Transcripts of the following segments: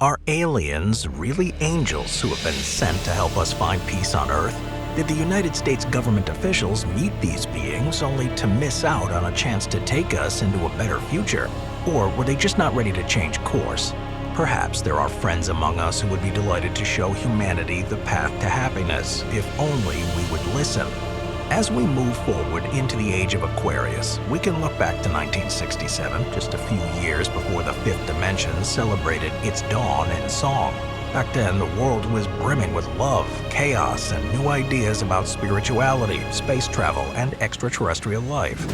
Are aliens really angels who have been sent to help us find peace on Earth? Did the United States government officials meet these beings only to miss out on a chance to take us into a better future? Or were they just not ready to change course? Perhaps there are friends among us who would be delighted to show humanity the path to happiness, if only we would listen. As we move forward into the age of Aquarius, we can look back to 1967, just a few years before the fifth dimension celebrated its dawn in song. Back then, the world was brimming with love, chaos, and new ideas about spirituality, space travel, and extraterrestrial life.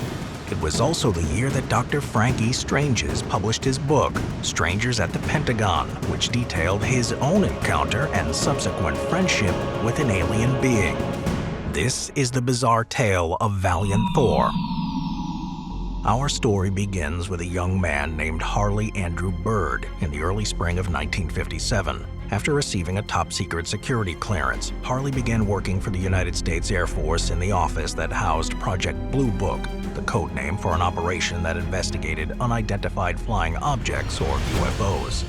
It was also the year that Dr. Frank E. Stranges published his book, Strangers at the Pentagon, which detailed his own encounter and subsequent friendship with an alien being. This is the bizarre tale of Valiant Thor. Our story begins with a young man named Harley Andrew Bird in the early spring of 1957. After receiving a top-secret security clearance, Harley began working for the United States Air Force in the office that housed Project Blue Book, the code name for an operation that investigated unidentified flying objects, or UFOs.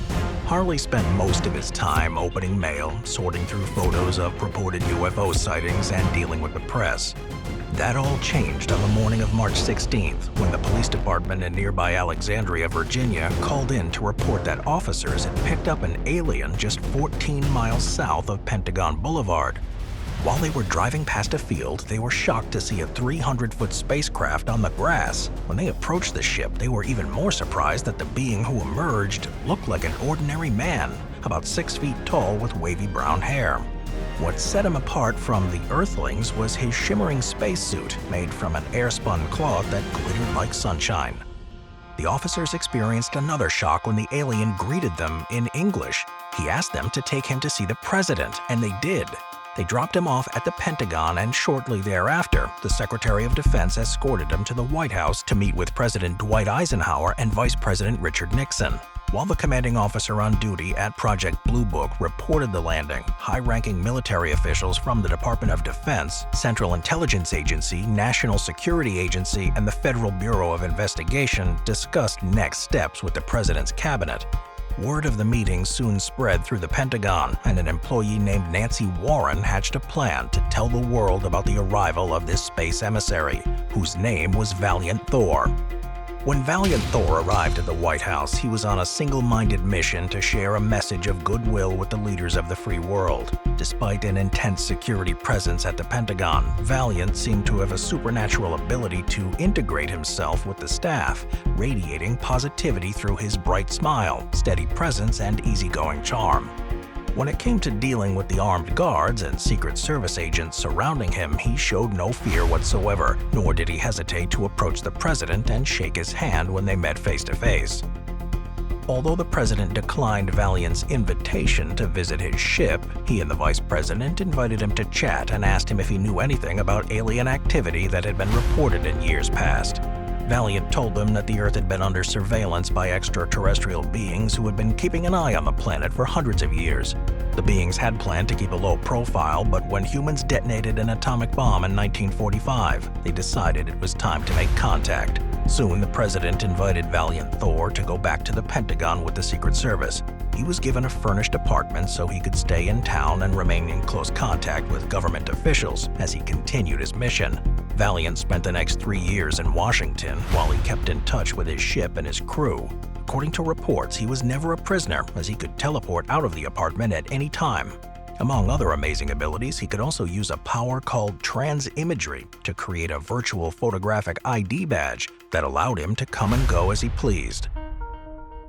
Harley spent most of his time opening mail, sorting through photos of purported UFO sightings, and dealing with the press. That all changed on the morning of March 16th, when the police department in nearby Alexandria, Virginia, called in to report that officers had picked up an alien just 14 miles south of Pentagon Boulevard. While they were driving past a field, they were shocked to see a 300-foot spacecraft on the grass. When they approached the ship, they were even more surprised that the being who emerged looked like an ordinary man, about 6 feet tall with wavy brown hair. What set him apart from the Earthlings was his shimmering spacesuit made from an air-spun cloth that glittered like sunshine. The officers experienced another shock when the alien greeted them in English. He asked them to take him to see the president, and they did. They dropped him off at the Pentagon, and shortly thereafter, the Secretary of Defense escorted him to the White House to meet with President Dwight Eisenhower and Vice President Richard Nixon. While the commanding officer on duty at Project Blue Book reported the landing, high-ranking military officials from the Department of Defense, Central Intelligence Agency, National Security Agency, and the Federal Bureau of Investigation discussed next steps with the president's cabinet. Word of the meeting soon spread through the Pentagon, and an employee named Nancy Warren hatched a plan to tell the world about the arrival of this space emissary, whose name was Valiant Thor. When Valiant Thor arrived at the White House, he was on a single-minded mission to share a message of goodwill with the leaders of the free world. Despite an intense security presence at the Pentagon, Valiant seemed to have a supernatural ability to integrate himself with the staff, radiating positivity through his bright smile, steady presence, and easygoing charm. When it came to dealing with the armed guards and Secret Service agents surrounding him, he showed no fear whatsoever, nor did he hesitate to approach the president and shake his hand when they met face to face. Although the president declined Valiant's invitation to visit his ship, he and the vice president invited him to chat and asked him if he knew anything about alien activity that had been reported in years past. Valiant told them that the Earth had been under surveillance by extraterrestrial beings who had been keeping an eye on the planet for hundreds of years. The beings had planned to keep a low profile, but when humans detonated an atomic bomb in 1945, they decided it was time to make contact. Soon, the president invited Valiant Thor to go back to the Pentagon with the Secret Service. He was given a furnished apartment so he could stay in town and remain in close contact with government officials as he continued his mission. Valiant spent the next 3 years in Washington while he kept in touch with his ship and his crew. According to reports, he was never a prisoner, as he could teleport out of the apartment at any time. Among other amazing abilities, he could also use a power called transimagery to create a virtual photographic ID badge that allowed him to come and go as he pleased.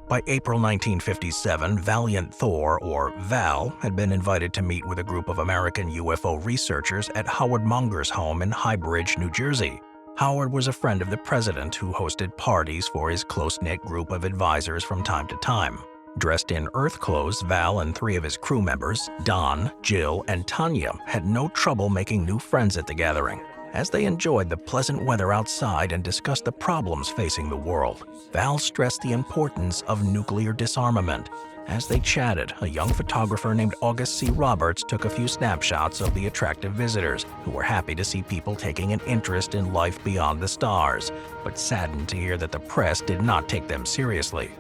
By April 1957, Valiant Thor, or Val, had been invited to meet with a group of American UFO researchers at Howard Monger's home in High Bridge, New Jersey. Howard was a friend of the president who hosted parties for his close-knit group of advisors from time to time. Dressed in Earth clothes, Val and 3 of his crew members, Don, Jill, and Tanya, had no trouble making new friends at the gathering. As they enjoyed the pleasant weather outside and discussed the problems facing the world, Val stressed the importance of nuclear disarmament. As they chatted, a young photographer named August C. Roberts took a few snapshots of the attractive visitors, who were happy to see people taking an interest in life beyond the stars, but saddened to hear that the press did not take them seriously.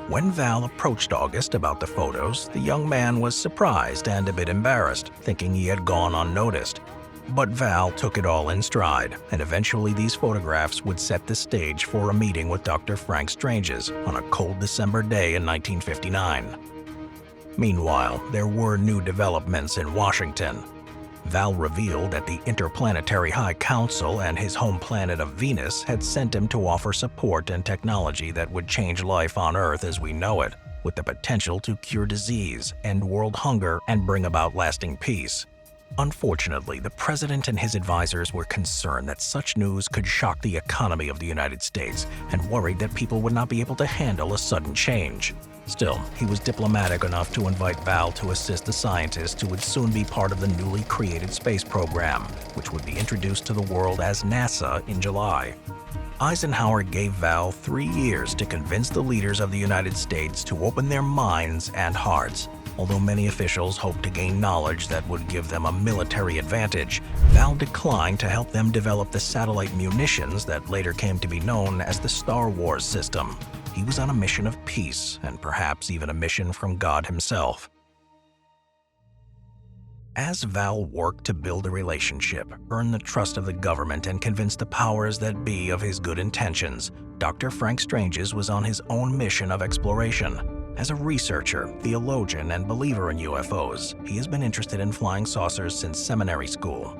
When Val approached August about the photos, the young man was surprised and a bit embarrassed, thinking he had gone unnoticed. But Val took it all in stride, and eventually these photographs would set the stage for a meeting with Dr. Frank Strange's on a cold December day in 1959. Meanwhile, there were new developments in Washington. Val revealed that the Interplanetary High Council and his home planet of Venus had sent him to offer support and technology that would change life on Earth as we know it, with the potential to cure disease, end world hunger, and bring about lasting peace. Unfortunately, the president and his advisors were concerned that such news could shock the economy of the United States and worried that people would not be able to handle a sudden change. Still, he was diplomatic enough to invite Val to assist the scientists who would soon be part of the newly created space program, which would be introduced to the world as NASA in July. Eisenhower gave Val 3 years to convince the leaders of the United States to open their minds and hearts. Although many officials hoped to gain knowledge that would give them a military advantage, Val declined to help them develop the satellite munitions that later came to be known as the Star Wars system. He was on a mission of peace, and perhaps even a mission from God himself. As Val worked to build a relationship, earn the trust of the government, and convince the powers that be of his good intentions, Dr. Frank Strange's was on his own mission of exploration. As a researcher, theologian, and believer in UFOs, he has been interested in flying saucers since seminary school.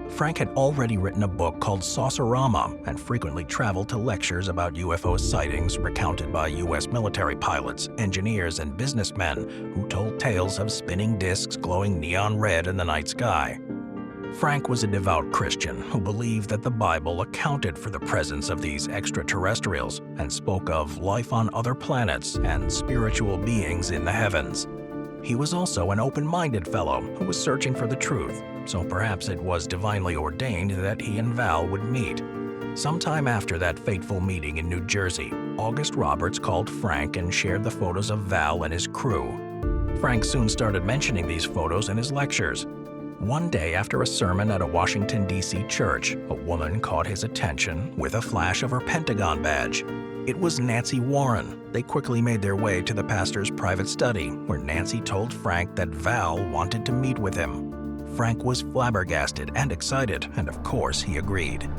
Frank had already written a book called Saucerama and frequently traveled to lectures about UFO sightings recounted by U.S. military pilots, engineers, and businessmen who told tales of spinning discs glowing neon red in the night sky. Frank was a devout Christian who believed that the Bible accounted for the presence of these extraterrestrials and spoke of life on other planets and spiritual beings in the heavens. He was also an open-minded fellow who was searching for the truth, so perhaps it was divinely ordained that he and Val would meet. Sometime after that fateful meeting in New Jersey, August Roberts called Frank and shared the photos of Val and his crew. Frank soon started mentioning these photos in his lectures. One day after a sermon at a Washington D.C. church, a woman caught his attention with a flash of her Pentagon badge. It was Nancy Warren. They quickly made their way to the pastor's private study, where Nancy told Frank that Val wanted to meet with him. Frank was flabbergasted and excited, and of course he agreed.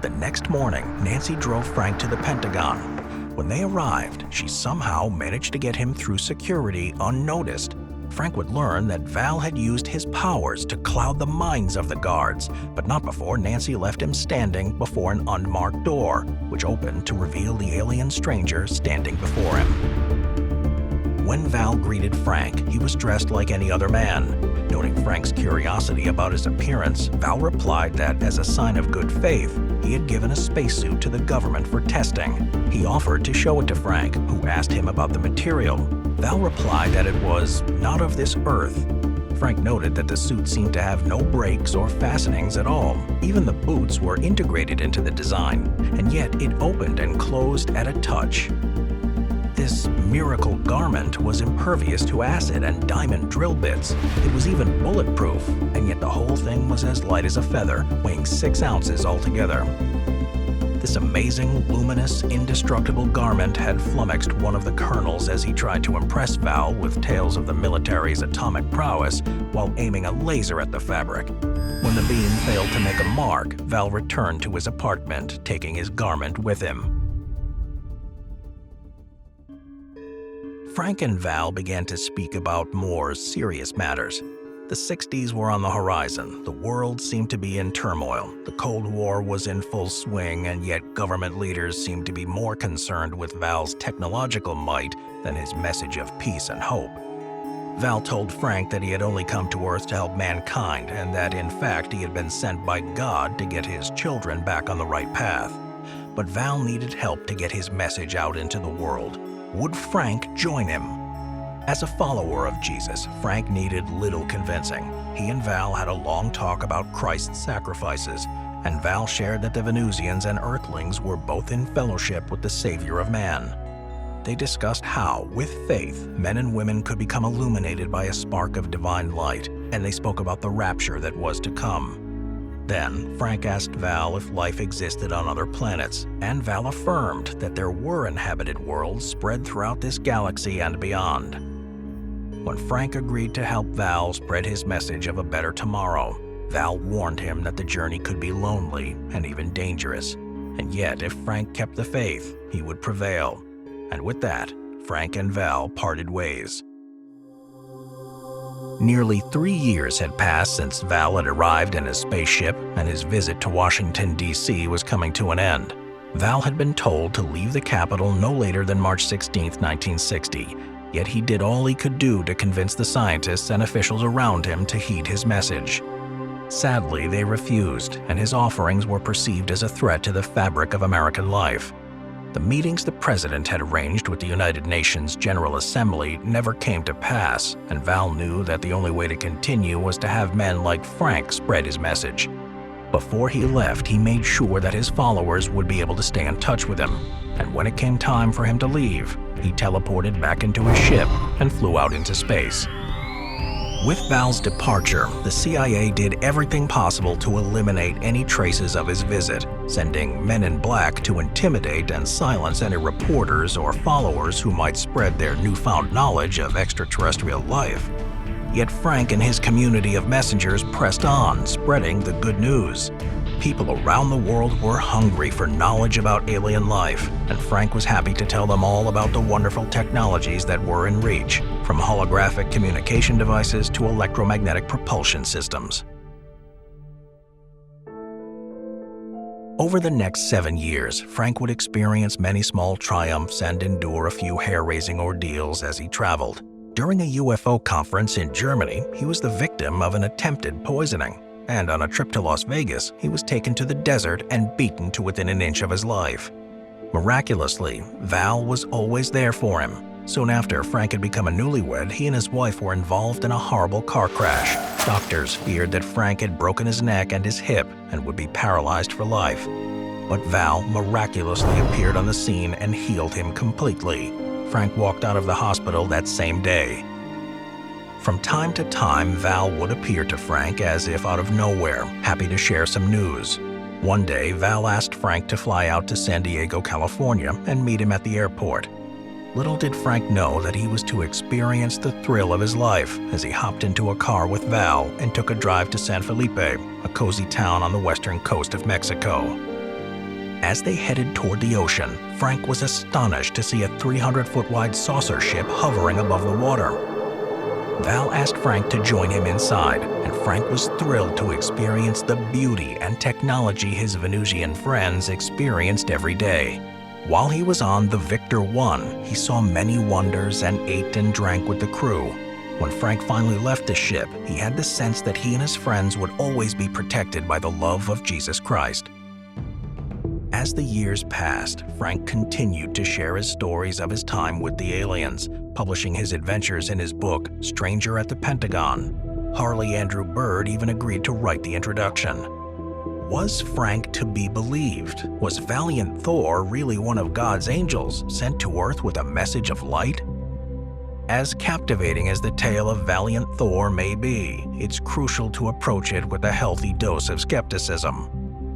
The next morning, Nancy drove Frank to the Pentagon. When they arrived, she somehow managed to get him through security unnoticed. Frank would learn that Val had used his powers to cloud the minds of the guards, but not before Nancy left him standing before an unmarked door, which opened to reveal the alien stranger standing before him. When Val greeted Frank, he was dressed like any other man. Noting Frank's curiosity about his appearance, Val replied that as a sign of good faith, he had given a spacesuit to the government for testing. He offered to show it to Frank, who asked him about the material. Val replied that it was not of this Earth. Frank noted that the suit seemed to have no brakes or fastenings at all. Even the boots were integrated into the design, and yet it opened and closed at a touch. This miracle garment was impervious to acid and diamond drill bits. It was even bulletproof, and yet the whole thing was as light as a feather, weighing 6 ounces altogether. This amazing, luminous, indestructible garment had flummoxed one of the colonels as he tried to impress Val with tales of the military's atomic prowess while aiming a laser at the fabric. When the beam failed to make a mark, Val returned to his apartment, taking his garment with him. Frank and Val began to speak about more serious matters. The 60s were on the horizon. The world seemed to be in turmoil. The Cold War was in full swing, and yet government leaders seemed to be more concerned with Val's technological might than his message of peace and hope. Val told Frank that he had only come to Earth to help mankind, and that in fact he had been sent by God to get his children back on the right path. But Val needed help to get his message out into the world. Would Frank join him? As a follower of Jesus, Frank needed little convincing. He and Val had a long talk about Christ's sacrifices, and Val shared that the Venusians and Earthlings were both in fellowship with the Savior of man. They discussed how, with faith, men and women could become illuminated by a spark of divine light, and they spoke about the rapture that was to come. Then, Frank asked Val if life existed on other planets, and Val affirmed that there were inhabited worlds spread throughout this galaxy and beyond. When Frank agreed to help Val spread his message of a better tomorrow, Val warned him that the journey could be lonely and even dangerous. And yet, if Frank kept the faith, he would prevail. And with that, Frank and Val parted ways. Nearly 3 years had passed since Val had arrived in his spaceship, and his visit to Washington, D.C. was coming to an end. Val had been told to leave the capital no later than March 16, 1960, yet he did all he could do to convince the scientists and officials around him to heed his message. Sadly, they refused, and his offerings were perceived as a threat to the fabric of American life. The meetings the president had arranged with the United Nations General Assembly never came to pass, and Val knew that the only way to continue was to have men like Frank spread his message. Before he left, he made sure that his followers would be able to stay in touch with him, and when it came time for him to leave, he teleported back into his ship and flew out into space. With Val's departure, the CIA did everything possible to eliminate any traces of his visit, sending men in black to intimidate and silence any reporters or followers who might spread their newfound knowledge of extraterrestrial life. Yet Frank and his community of messengers pressed on, spreading the good news. People around the world were hungry for knowledge about alien life, and Frank was happy to tell them all about the wonderful technologies that were in reach, from holographic communication devices to electromagnetic propulsion systems. Over the next 7 years, Frank would experience many small triumphs and endure a few hair-raising ordeals as he traveled. During a UFO conference in Germany, he was the victim of an attempted poisoning. And on a trip to Las Vegas, he was taken to the desert and beaten to within an inch of his life. Miraculously, Val was always there for him. Soon after Frank had become a newlywed, he and his wife were involved in a horrible car crash. Doctors feared that Frank had broken his neck and his hip and would be paralyzed for life. But Val miraculously appeared on the scene and healed him completely. Frank walked out of the hospital that same day. From time to time, Val would appear to Frank as if out of nowhere, happy to share some news. One day, Val asked Frank to fly out to San Diego, California, and meet him at the airport. Little did Frank know that he was to experience the thrill of his life as he hopped into a car with Val and took a drive to San Felipe, a cozy town on the western coast of Mexico. As they headed toward the ocean, Frank was astonished to see a 300-foot-wide saucer ship hovering above the water. Val asked Frank to join him inside, and Frank was thrilled to experience the beauty and technology his Venusian friends experienced every day. While he was on the Victor 1, he saw many wonders and ate and drank with the crew. When Frank finally left the ship, he had the sense that he and his friends would always be protected by the love of Jesus Christ. As the years passed, Frank continued to share his stories of his time with the aliens, publishing his adventures in his book, Stranger at the Pentagon. Harley Andrew Bird even agreed to write the introduction. Was Frank to be believed? Was Valiant Thor really one of God's angels sent to Earth with a message of light? As captivating as the tale of Valiant Thor may be, it's crucial to approach it with a healthy dose of skepticism.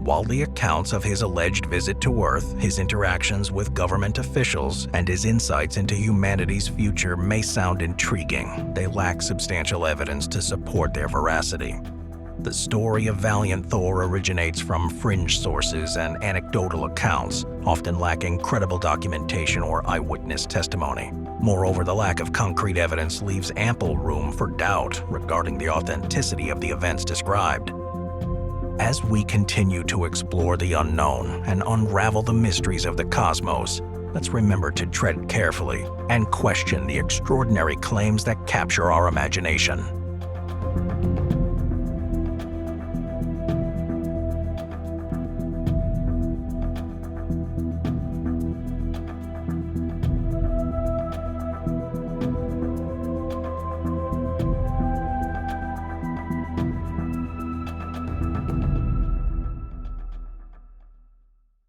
While the accounts of his alleged visit to Earth, his interactions with government officials, and his insights into humanity's future may sound intriguing, they lack substantial evidence to support their veracity. The story of Valiant Thor originates from fringe sources and anecdotal accounts, often lacking credible documentation or eyewitness testimony. Moreover, the lack of concrete evidence leaves ample room for doubt regarding the authenticity of the events described. As we continue to explore the unknown and unravel the mysteries of the cosmos, let's remember to tread carefully and question the extraordinary claims that capture our imagination.